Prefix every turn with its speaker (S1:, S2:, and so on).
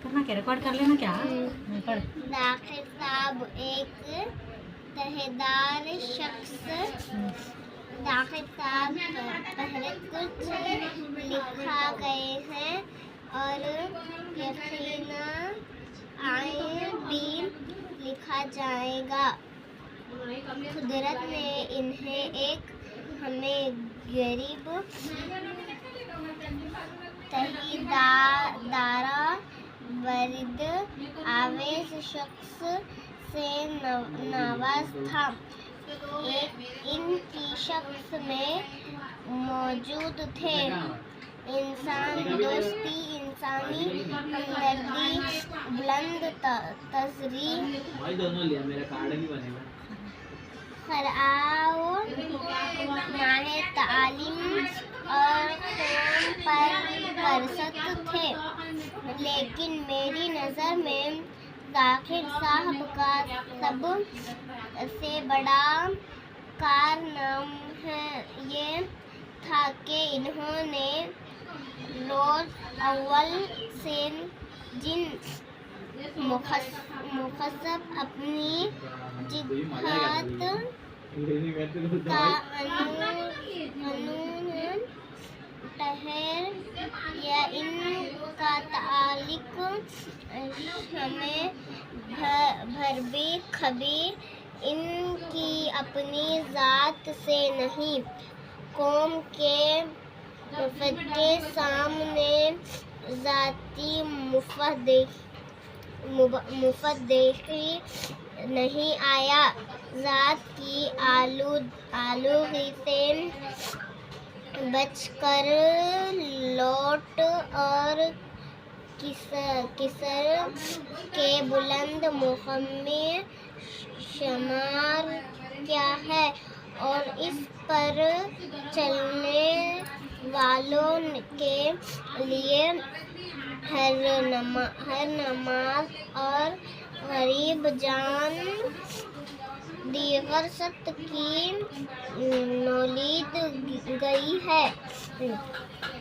S1: करना क्या, रिकॉर्ड कर लेना क्या। पढ़।
S2: जाकिर साहब एक तहेदार शख्स, जाकिर साहब पहले कुछ लिखा गए हैं और यकीना आगे भी लिखा जाएगा। कुदरत ने इन्हें एक हमें गरीब तहीदारा वरीद आवेश शख्स से नवाज था। इनकी शख्स में मौजूद थे इंसान दोस्ती, इंसानी हमदर्दी, बुलंद तजरी, खराव माहे तालीम और कौम पर बरसत थे। लेकिन मेरी नज़र में जाकिर साहब का सब से बड़ा कारनामा ये था कि इन्होंने रोज़ अव्वल से जिन मुखसब अपनी जिहाद का कानून ठहर या इनका ताल्लुक हमें भरबी खबी इनकी अपनी ज़ात से नहीं, कौम के मफद के सामने ज़ाती मुफद्दही नहीं आया। ज़ात की आलूगी से बचकर लौट और किसर के बुलंद मुक़ाम में शुमार क्या है और इस पर चलने वालों के लिए हर नमाज और गरीब जान दीगर सत की नौलीद गई है।